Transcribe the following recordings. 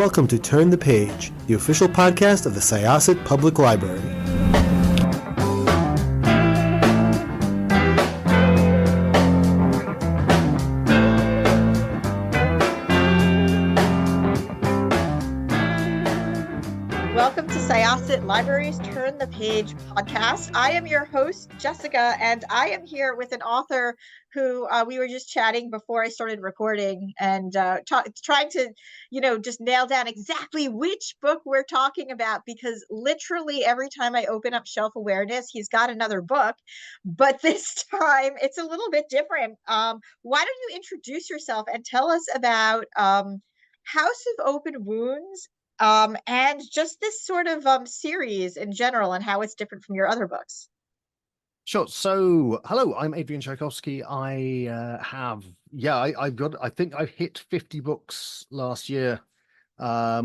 welcome to Turn the Page, the official podcast of the Syosset Public Library. Welcome to Syosset Library's Turn the Page podcast. I am your host, Jessica, and I am here with an author who we were just chatting before I started recording and trying to, just nail down exactly which book we're talking about, because literally every time I open up Shelf Awareness, he's got another book, but this time it's a little bit different. Why don't you introduce yourself and tell us about House of Open Wounds, and just this sort of series in general and how it's different from your other books. Sure. So, hello, I'm Adrian Tchaikovsky. I think I've hit 50 books last year,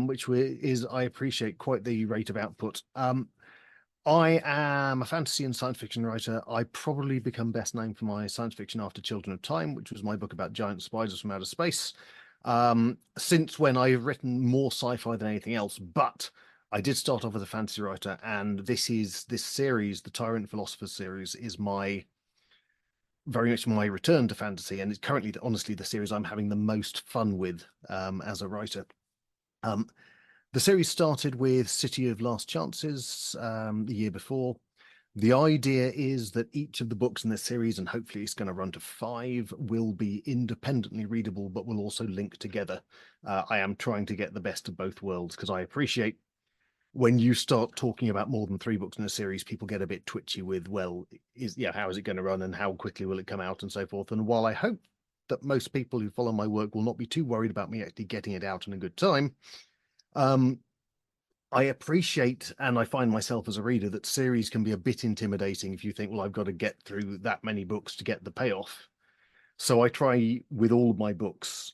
which is, I appreciate, quite the rate of output. I am a fantasy and science fiction writer. I probably become best known for my science fiction After Children of Time, which was my book about giant spiders from outer space. Since when I've written more sci-fi than anything else, but I did start off as a fantasy writer, and this series, the TYRANT Philosophers series, is very much my return to fantasy, and it's currently, honestly, the series I'm having the most fun with as a writer. The series started with City of Last Chances the year before. The idea is that each of the books in this series, and hopefully it's going to run to 5, will be independently readable, but will also link together. I am trying to get the best of both worlds, because I appreciate when you start talking about more than 3 books in a series, people get a bit twitchy with, how is it going to run and how quickly will it come out and so forth. And while I hope that most people who follow my work will not be too worried about me actually getting it out in a good time, I appreciate, and I find myself as a reader, that series can be a bit intimidating if you think, well, I've got to get through that many books to get the payoff. So I try with all of my books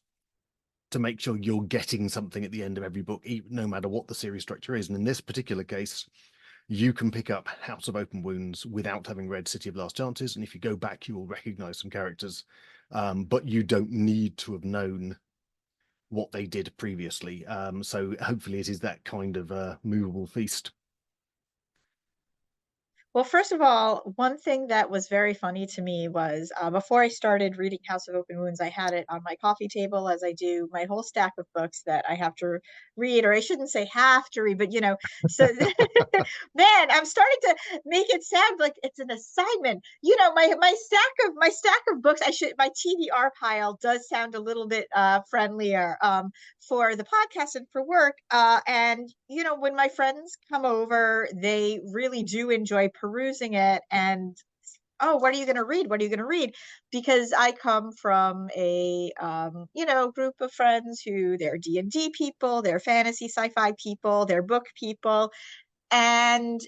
to make sure you're getting something at the end of every book, no matter what the series structure is. And in this particular case, you can pick up House of Open Wounds without having read City of Last Chances. And if you go back, you will recognize some characters, but you don't need to have known what they did previously. So hopefully it is that kind of movable feast. Well, first of all, one thing that was very funny to me was before I started reading House of Open Wounds, I had it on my coffee table, as I do my whole stack of books that I have to read, or I shouldn't say have to read, but so man, I'm starting to make it sound like it's an assignment. My stack of books, my TBR pile does sound a little bit friendlier for the podcast and for work. And when my friends come over, they really do enjoy perusing it, and what are you going to read? What are you going to read? Because I come from a group of friends who, they're D&D people, they're fantasy sci-fi people, they're book people, and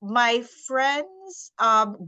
my friend's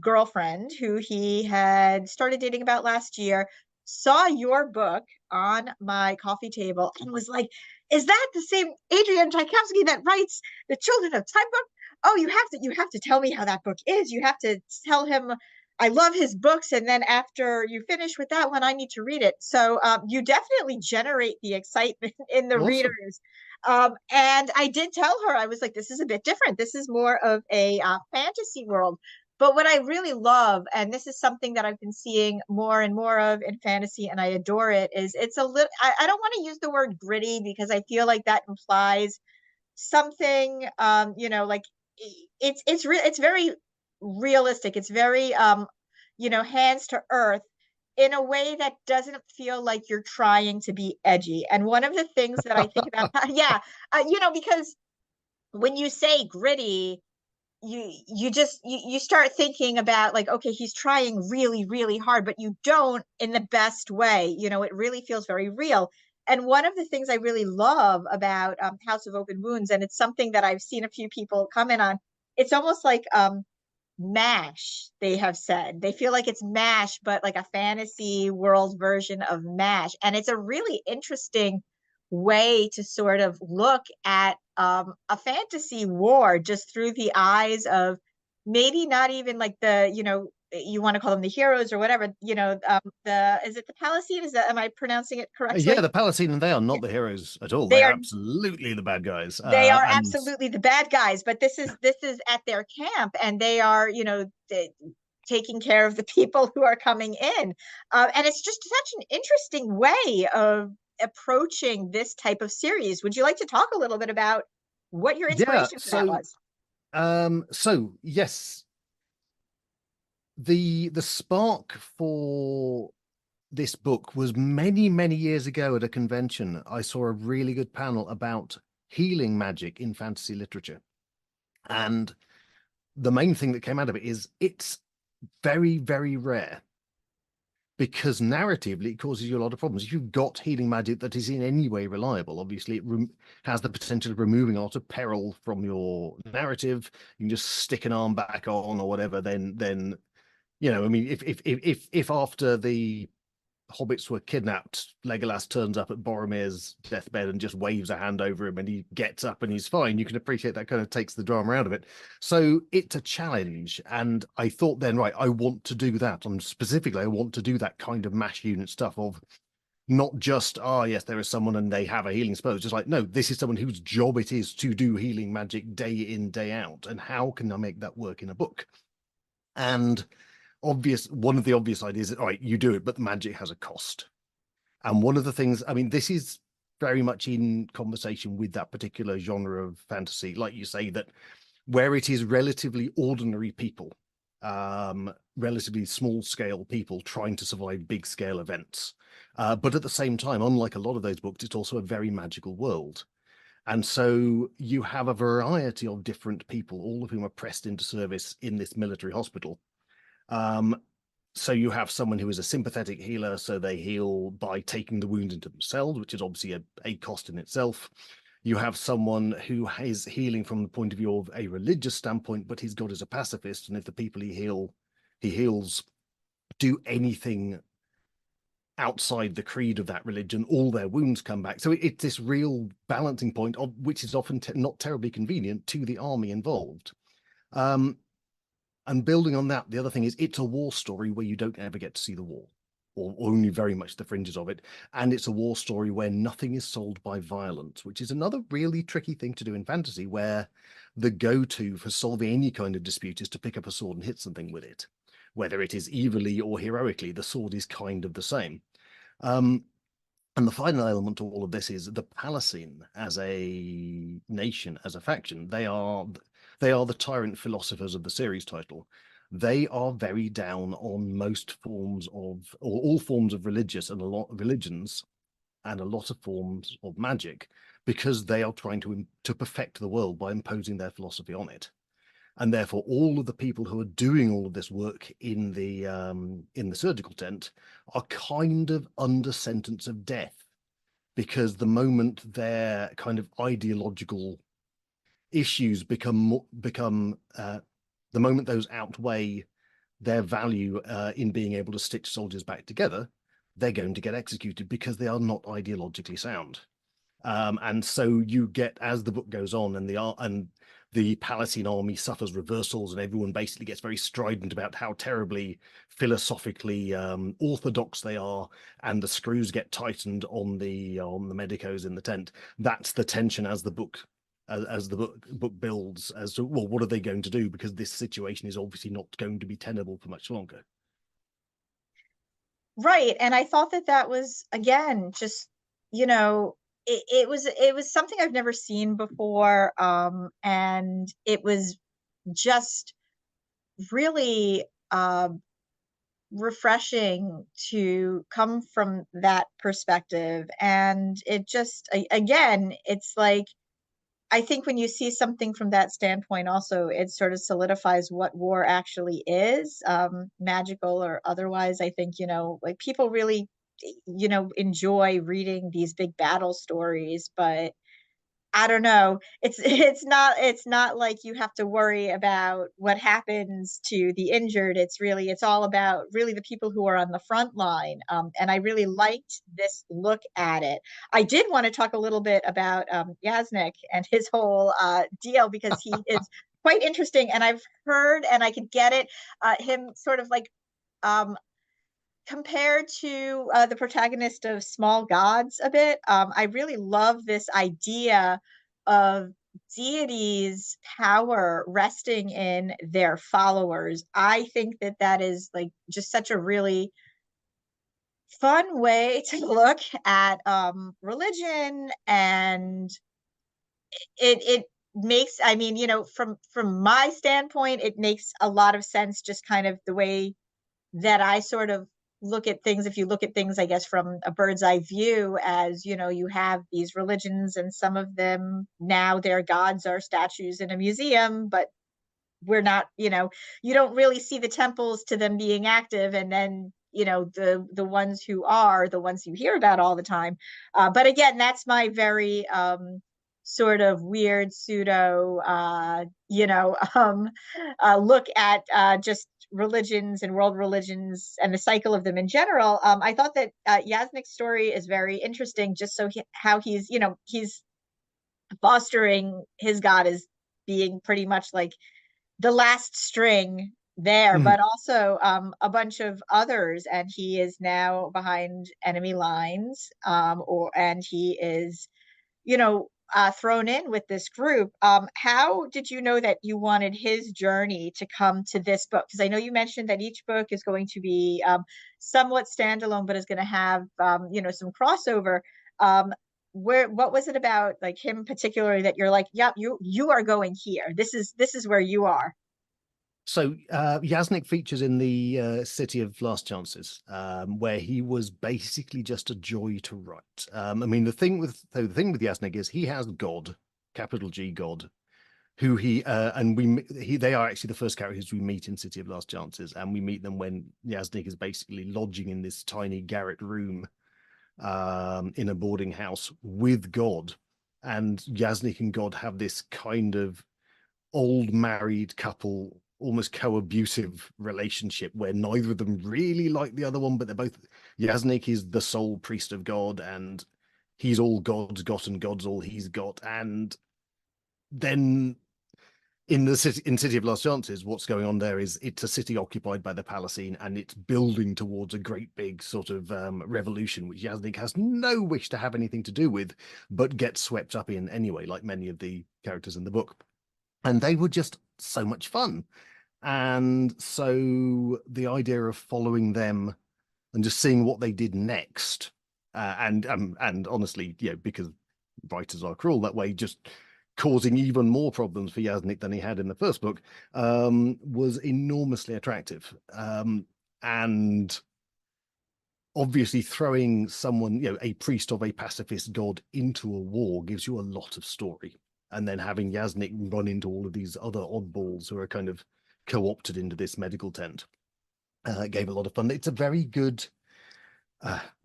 girlfriend, who he had started dating about last year, saw your book on my coffee table and was like, is that the same Adrian Tchaikovsky that writes the Children of Time book? Oh, you have to tell me how that book is. You have to tell him I love his books, and then after you finish with that one, I need to read it. So you definitely generate the excitement in the Awesome. readers. And I did tell her, I was like, this is a bit different. This is more of a fantasy world. But what I really love, and this is something that I've been seeing more and more of in fantasy, and I adore it, is it's a little, I don't want to use the word gritty, because I feel like that implies something, like it's very realistic. It's very, hands to earth, in a way that doesn't feel like you're trying to be edgy. And one of the things that I think about, because when you say gritty, you start thinking about, like, okay, he's trying really, really hard, but you don't in the best way. It really feels very real. And one of the things I really love about House of Open Wounds, and it's something that I've seen a few people comment on, it's almost like MASH. They have said they feel like it's MASH, but like a fantasy world version of MASH. And it's a really interesting way to sort of look at a fantasy war just through the eyes of maybe not even like the you want to call them the heroes or whatever, is it the Palatine? Am I pronouncing it correctly? Yeah, the Palatine, and they are not the heroes at all. They They're are absolutely the bad guys. They are And absolutely the bad guys, but this is at their camp, and they are, taking care of the people who are coming in. And it's just such an interesting way of approaching this type of series. Would you like to talk a little bit about what your inspiration for that was? So yes, the spark for this book was many years ago at a convention. I saw a really good panel about healing magic in fantasy literature, and the main thing that came out of it is it's very rare, because narratively it causes you a lot of problems. If you've got healing magic that is in any way reliable, obviously it has the potential of removing a lot of peril from your narrative. You can just stick an arm back on or whatever, then I mean, if after the hobbits were kidnapped, Legolas turns up at Boromir's deathbed and just waves a hand over him and he gets up and he's fine, you can appreciate that kind of takes the drama out of it. So it's a challenge, and I thought then, right, I want to do that. And specifically, I want to do that kind of mash unit stuff of not just, yes, there is someone and they have a healing spell. It's just like, no, this is someone whose job it is to do healing magic day in, day out. And how can I make that work in a book? And one of the obvious ideas is, all right, you do it, but the magic has a cost. And one of the things, I mean, this is very much in conversation with that particular genre of fantasy, like you say, that where it is relatively ordinary people, relatively small scale people trying to survive big scale events. But at the same time, unlike a lot of those books, it's also a very magical world. And so you have a variety of different people, all of whom are pressed into service in this military hospital. So you have someone who is a sympathetic healer, so they heal by taking the wound into themselves, which is obviously a cost in itself. You have someone who is healing from the point of view of a religious standpoint, but his god is a pacifist, and if the people he heals do anything outside the creed of that religion, all their wounds come back. So it's this real balancing point, which is often not terribly convenient to the army involved. And building on that, the other thing is it's a war story where you don't ever get to see the war, or only very much the fringes of it. And it's a war story where nothing is solved by violence, which is another really tricky thing to do in fantasy, where the go-to for solving any kind of dispute is to pick up a sword and hit something with it. Whether it is evilly or heroically, the sword is kind of the same. And the final element to all of this is the Palatine as a nation, as a faction. They are the tyrant philosophers of the series title. They are very down on most forms of, or all forms of religions and a lot of forms of magic, because they are trying to perfect the world by imposing their philosophy on it. And therefore, all of the people who are doing all of this work in the surgical tent are kind of under sentence of death, because the moment their kind of ideological issues become the moment those outweigh their value in being able to stitch soldiers back together, they're going to get executed because they are not ideologically sound. And so you get, as the book goes on, and the Palatine army suffers reversals, and everyone basically gets very strident about how terribly philosophically orthodox they are, and the screws get tightened on the medicos in the tent. That's the tension as the book builds, as to, well, what are they going to do, because this situation is obviously not going to be tenable for much longer. Right. And I thought that was, again, just, it was something I've never seen before. And it was just really refreshing to come from that perspective. And it just, again, it's like, I think when you see something from that standpoint, also, it sort of solidifies what war actually is, magical or otherwise. I think, like, people really, enjoy reading these big battle stories, but I don't know. It's not like you have to worry about what happens to the injured. It's all about really the people who are on the front line. And I really liked this look at it. I did want to talk a little bit about Yasnik and his whole deal, because he is quite interesting. And I've heard, and I could get it, him sort of like um, compared to the protagonist of Small Gods a bit. I really love this idea of deities' power resting in their followers. I think that that is like just such a really fun way to look at religion, and it makes, I mean, from my standpoint, it makes a lot of sense, just kind of the way that I sort of look at things. If you look at things, I guess, from a bird's eye view, as you have these religions, and some of them now their gods are statues in a museum, but we're not, you don't really see the temples to them being active. And then, the ones who are the ones you hear about all the time. But again, that's my very sort of weird pseudo, look at just religions and world religions and the cycle of them in general. I thought that Yasnik's story is very interesting, just so how he's fostering his god as being pretty much like the last string there, Mhm. but also a bunch of others, and he is now behind enemy lines, and he is, thrown in with this group. How did you know that you wanted his journey to come to this book? Because I know you mentioned that each book is going to be somewhat standalone, but is going to have, some crossover. What was it about, like, him particularly, that you're like, yep, you are going here. This is where you are. So Yasnik features in the City of Last Chances, where he was basically just a joy to write. I mean, the thing with Yasnik is he has God, capital G God, who they are actually the first characters we meet in City of Last Chances, and we meet them when Yasnik is basically lodging in this tiny garret room in a boarding house with God, and Yasnik and God have this kind of old married couple, almost co-abusive relationship where neither of them really like the other one, but they're both, Yasnik is the sole priest of God, and he's all God's got and God's all he's got. And then in City of Lost Chances, what's going on there is it's a city occupied by the Palatine, and it's building towards a great big sort of revolution, which Yasnik has no wish to have anything to do with, but gets swept up in anyway, like many of the characters in the book. And they were just so much fun. And so the idea of following them and just seeing what they did next, and honestly, because writers are cruel that way, just causing even more problems for Yasnik than he had in the first book, was enormously attractive. And obviously throwing someone, a priest of a pacifist god into a war gives you a lot of story. And then having Yasnik run into all of these other oddballs who are kind of co-opted into this medical tent gave a lot of fun. It's a very good,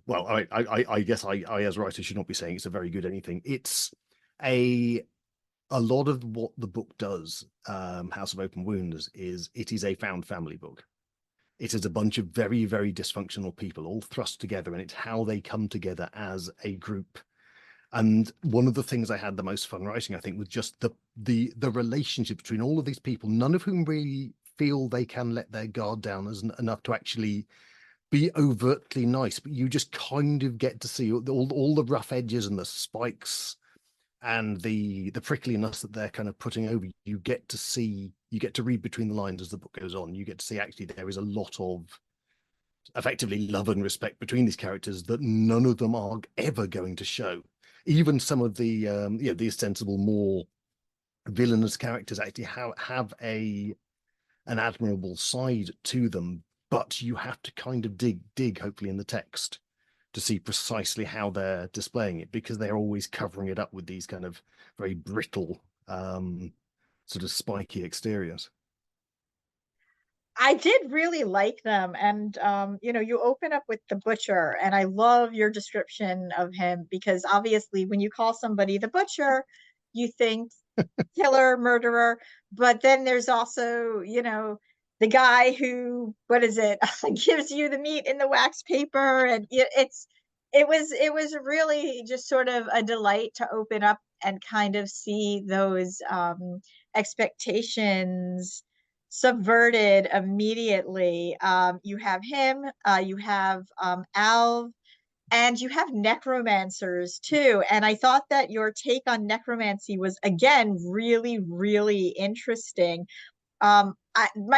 well, I guess I as a writer should not be saying it's a very good anything. It's a lot of what the book does, House of Open Wounds, is it is a found family book. It is a bunch of very, very dysfunctional people all thrust together, and it's how they come together as a group. And one of the things I had the most fun writing, I think, was just the relationship between all of these people, none of whom really feel they can let their guard down as enough to actually be overtly nice, but you just kind of get to see all the rough edges and the spikes and the prickliness that they're kind of putting over. You get to read between the lines as the book goes on. You get to see actually there is a lot of effectively love and respect between these characters that none of them are ever going to show. Even some of the the ostensible more villainous characters actually have an admirable side to them, but you have to kind of dig hopefully in the text to see precisely how they're displaying it, because they're always covering it up with these kind of very brittle sort of spiky exteriors. I did really like them. And you open up with the butcher, and I love your description of him, because obviously when you call somebody the butcher, you think killer, murderer, but then there's also, the guy who, what is it, gives you the meat in the wax paper. And it was really just sort of a delight to open up and kind of see those expectations subverted immediately. You have him, you have Alv, and you have necromancers too. And I thought that your take on necromancy was, again, really, really interesting. My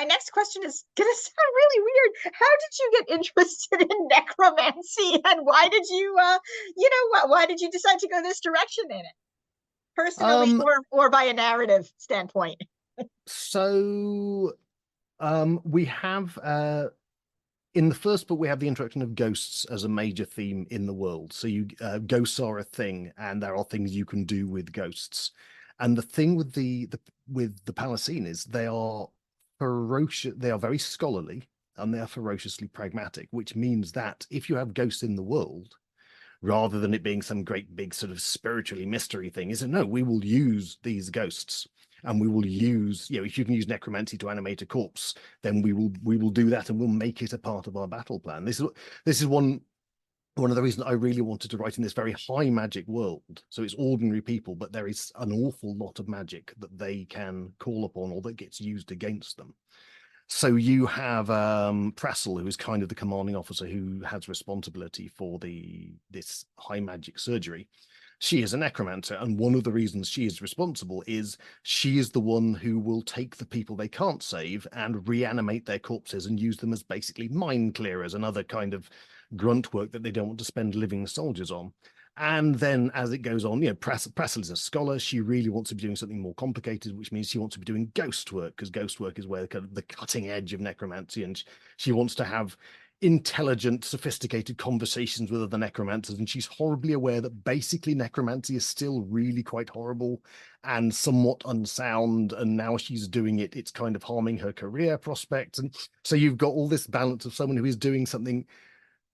next question is going to sound really weird. How did you get interested in necromancy, and why did you, why did you decide to go this direction in it, personally, or by a narrative standpoint? So we have in the first book we have the introduction of ghosts as a major theme in the world. So ghosts are a thing, and there are things you can do with ghosts. And the thing with the Palasine is they are ferocious. They are very scholarly, and they are ferociously pragmatic, which means that if you have ghosts in the world, rather than it being some great big sort of spiritually mystery thing, is it no, we will use these ghosts, and we will use, if you can use necromancy to animate a corpse, then we will do that, and we'll make it a part of our battle plan. This is one of the reasons I really wanted to write in this very high magic world. So it's ordinary people, but there is an awful lot of magic that they can call upon or that gets used against them. So you have Prassel, who is kind of the commanding officer who has responsibility for this high magic surgery. She is a necromancer, and one of the reasons she is responsible is she is the one who will take the people they can't save and reanimate their corpses and use them as basically mine clearers and other kind of grunt work that they don't want to spend living soldiers on. And then as it goes on, Prassel is a scholar. She really wants to be doing something more complicated, which means she wants to be doing ghost work, because ghost work is where the cutting edge of necromancy, and she wants to have intelligent, sophisticated conversations with other necromancers. And she's horribly aware that basically necromancy is still really quite horrible and somewhat unsound. And now she's doing it, it's kind of harming her career prospects. And so you've got all this balance of someone who is doing something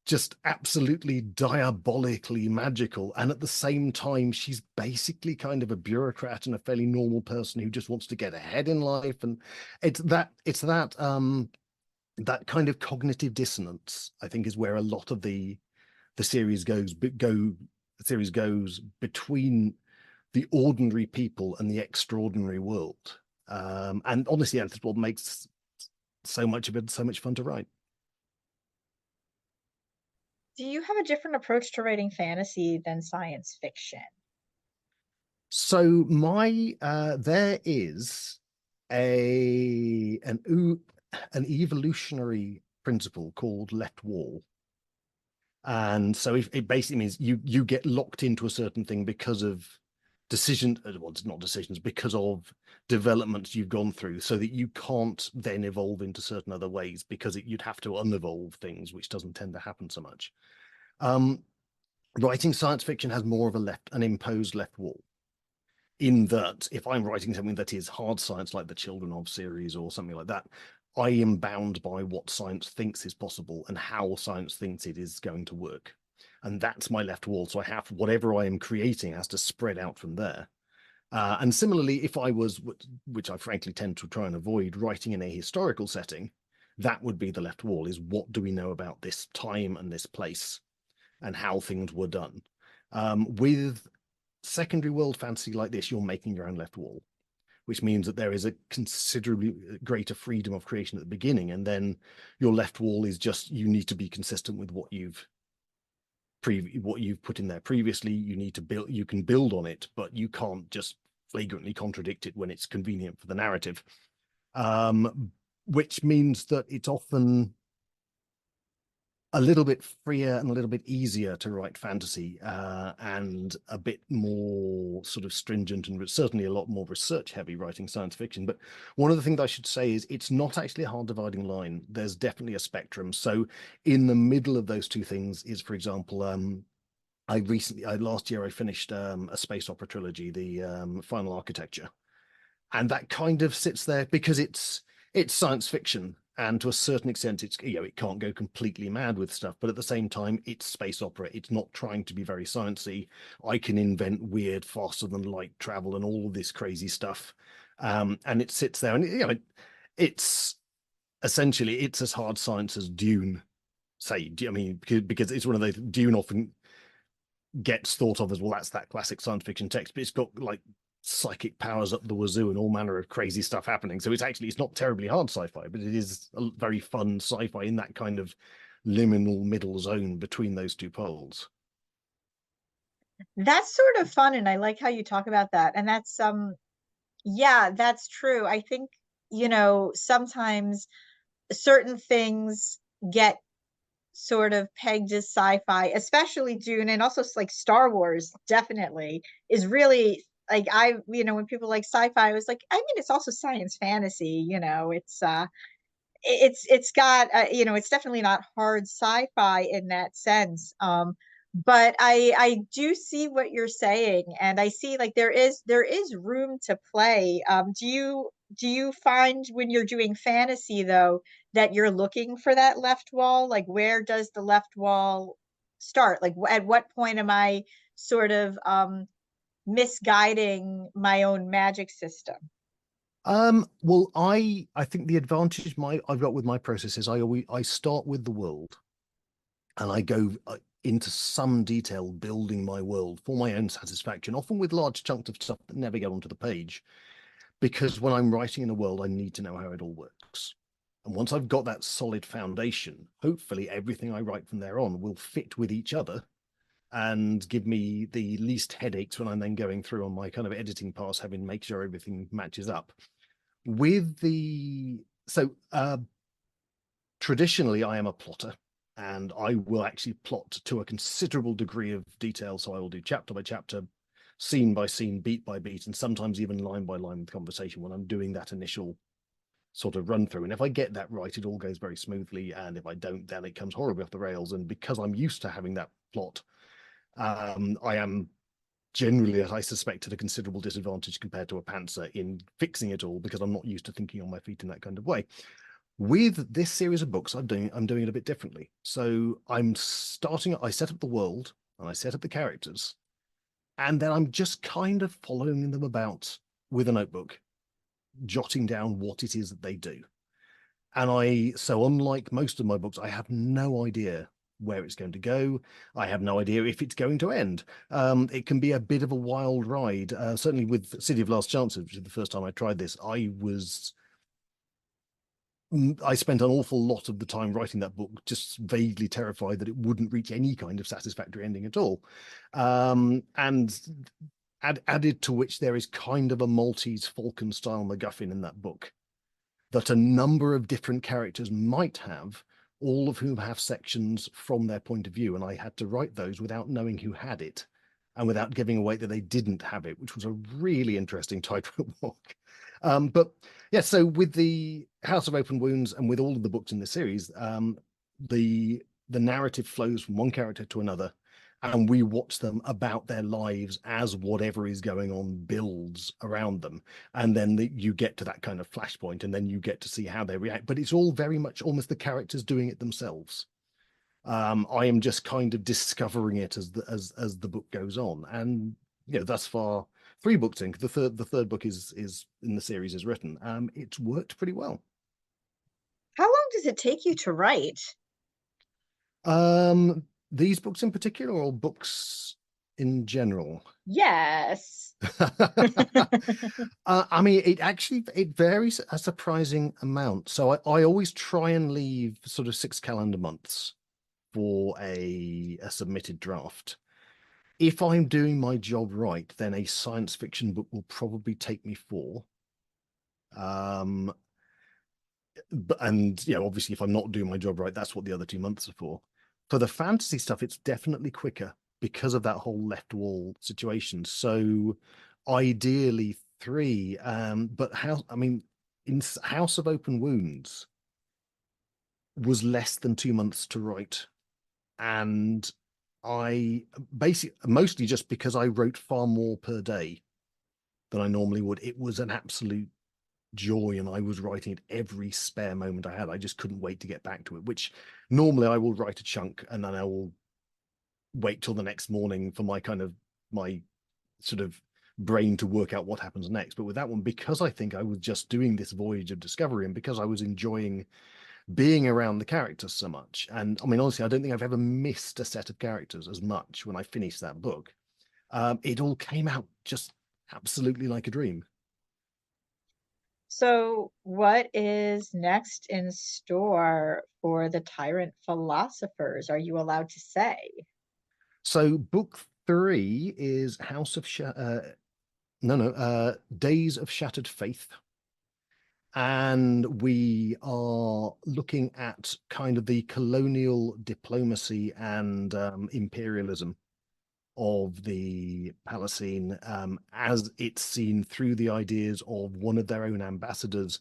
just absolutely diabolically magical, and at the same time she's basically kind of a bureaucrat and a fairly normal person who just wants to get ahead in life. And it's that kind of cognitive dissonance, I think, is where a lot of the series goes between the ordinary people and the extraordinary world. And honestly, that's what makes so much of it so much fun to write. Do you have a different approach to writing fantasy than science fiction? So there is an evolutionary principle called left wall. And so it basically means you get locked into a certain thing because of because of developments you've gone through, so that you can't then evolve into certain other ways, because you'd have to unevolve things, which doesn't tend to happen so much. Writing science fiction has more of an imposed left wall, in that if I'm writing something that is hard science, like the Children of series or something like that, I am bound by what science thinks is possible and how science thinks it is going to work. And that's my left wall. So I have, whatever I am creating has to spread out from there. And similarly, if I was, which I frankly tend to try and avoid, writing in a historical setting, that would be the left wall, is what do we know about this time and this place and how things were done. With secondary world fantasy like this, you're making your own left wall, which means that there is a considerably greater freedom of creation at the beginning. And then your left wall is just, you need to be consistent with what you've put in there previously. You need to build, you can build on it, but you can't just flagrantly contradict it when it's convenient for the narrative. Which means that it's often a little bit freer and a little bit easier to write fantasy, and a bit more sort of stringent, and certainly a lot more research heavy writing science fiction. But one of the things I should say is it's not actually a hard dividing line. There's definitely a spectrum. So in the middle of those two things is, for example, last year I finished a space opera trilogy, the Final Architecture, and that kind of sits there because it's science fiction. And to a certain extent, it can't go completely mad with stuff, but at the same time, it's space opera. It's not trying to be very sciencey. I can invent weird, faster than light travel and all of this crazy stuff, and it sits there. And it's essentially it's as hard science as Dune. Because it's one of those, Dune often gets thought of as, well, that's that classic science fiction text, but it's got like psychic powers up the wazoo and all manner of crazy stuff happening. So it's not terribly hard sci-fi, but it is a very fun sci-fi in that kind of liminal middle zone between those two poles. That's sort of fun, and I like how you talk about that. And that's yeah, that's true. I think, sometimes certain things get sort of pegged as sci-fi, especially Dune, and also like Star Wars definitely is really like, when people like sci-fi, I was like, I mean, it's also science fantasy, it's got it's definitely not hard sci-fi in that sense. But I do see what you're saying, and I see like there is room to play. Do you find when you're doing fantasy though that you're looking for that left wall? Like, where does the left wall start? Like, at what point am I sort of misguiding my own magic system? Well, I think the advantage I've got with my process is I start with the world, and I go into some detail building my world for my own satisfaction, often with large chunks of stuff that never get onto the page, because when I'm writing in a world, I need to know how it all works. And once I've got that solid foundation, hopefully everything I write from there on will fit with each other and give me the least headaches when I'm then going through on my kind of editing pass, having to make sure everything matches up. Traditionally I am a plotter, and I will actually plot to a considerable degree of detail. So I will do chapter by chapter, scene by scene, beat by beat, and sometimes even line by line with conversation when I'm doing that initial sort of run through. And if I get that right, it all goes very smoothly. And if I don't, then it comes horribly off the rails. And because I'm used to having that plot, I am generally, as I suspect, at a considerable disadvantage compared to a pantser in fixing it all, because I'm not used to thinking on my feet in that kind of way. With this series of books, I'm doing it a bit differently. So I set up the world and I set up the characters, and then I'm just kind of following them about with a notebook, jotting down what it is that they do. And so unlike most of my books, I have no idea where it's going to go. I have no idea if it's going to end. It can be a bit of a wild ride. Certainly with City of Last Chances, which is the first time I tried this, I spent an awful lot of the time writing that book just vaguely terrified that it wouldn't reach any kind of satisfactory ending at all. And added to which, there is kind of a Maltese Falcon style MacGuffin in that book that a number of different characters might have, all of whom have sections from their point of view. And I had to write those without knowing who had it and without giving away that they didn't have it, which was a really interesting tightrope walk. But yeah, so with the House of Open Wounds and with all of the books in the series, the narrative flows from one character to another, and we watch them about their lives as whatever is going on builds around them. And then you get to that kind of flashpoint, and then you get to see how they react. But it's all very much almost the characters doing it themselves. I am just kind of discovering it as the book goes on. And thus far, 3 books in, the third book is in the series is written. It's worked pretty well. How long does it take you to write? These books in particular, or books in general? Yes. I mean, it varies a surprising amount. So I always try and leave sort of 6 calendar months for a submitted draft. If I'm doing my job right, then a science fiction book will probably take me 4. And obviously, if I'm not doing my job right, that's what the other 2 months are for. For the fantasy stuff, it's definitely quicker because of that whole left wall situation. So ideally 3, but in House of Open Wounds was less than 2 months to write. And I basically, mostly just because I wrote far more per day than I normally would. It was an absolute joy, and I was writing it every spare moment I had. I just couldn't wait to get back to it, which normally I will write a chunk and then I will wait till the next morning for my sort of brain to work out what happens next. But with that one, because I think I was just doing this voyage of discovery, and because I was enjoying being around the characters so much, and I mean, honestly, I don't think I've ever missed a set of characters as much when I finished that book. It all came out just absolutely like a dream. So, what is next in store for the Tyrant Philosophers? Are you allowed to say? So book 3 is Days of Shattered Faith. And we are looking at kind of the colonial diplomacy and imperialism of the Palestine as it's seen through the ideas of one of their own ambassadors,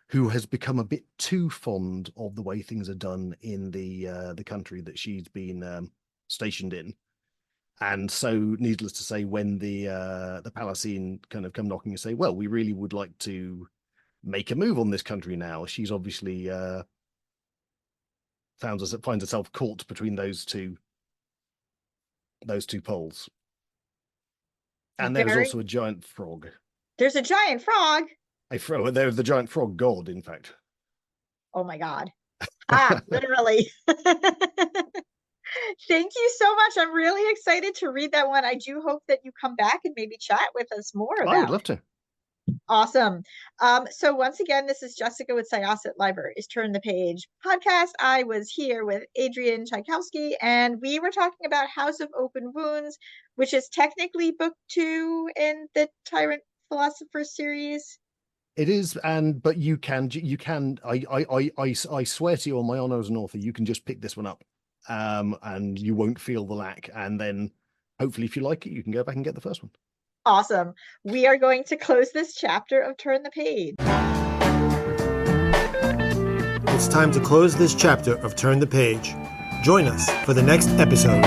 who has become a bit too fond of the way things are done in the country that she's been stationed in. And so, needless to say, when the Palestine kind of come knocking and say, well, we really would like to make a move on this country now, she's obviously finds herself caught between those two poles. And there's also a giant frog. There's a giant frog. There's the giant frog god, in fact. Oh my God. Literally. Thank you so much. I'm really excited to read that one. I do hope that you come back and maybe chat with us more about it. I would love to. Awesome. So once again, this is Jessica with Syosset Libraries Turn the Page podcast. I was here with Adrian Tchaikovsky, and we were talking about House of Open Wounds, which is technically book 2 in the Tyrant Philosophers series. It is, but you can. I swear to you on my honor as an author, you can just pick this one up, and you won't feel the lack. And then, hopefully, if you like it, you can go back and get the first one. Awesome. We are going to close this chapter of Turn the Page. It's time to close this chapter of Turn the Page. Join us for the next episode.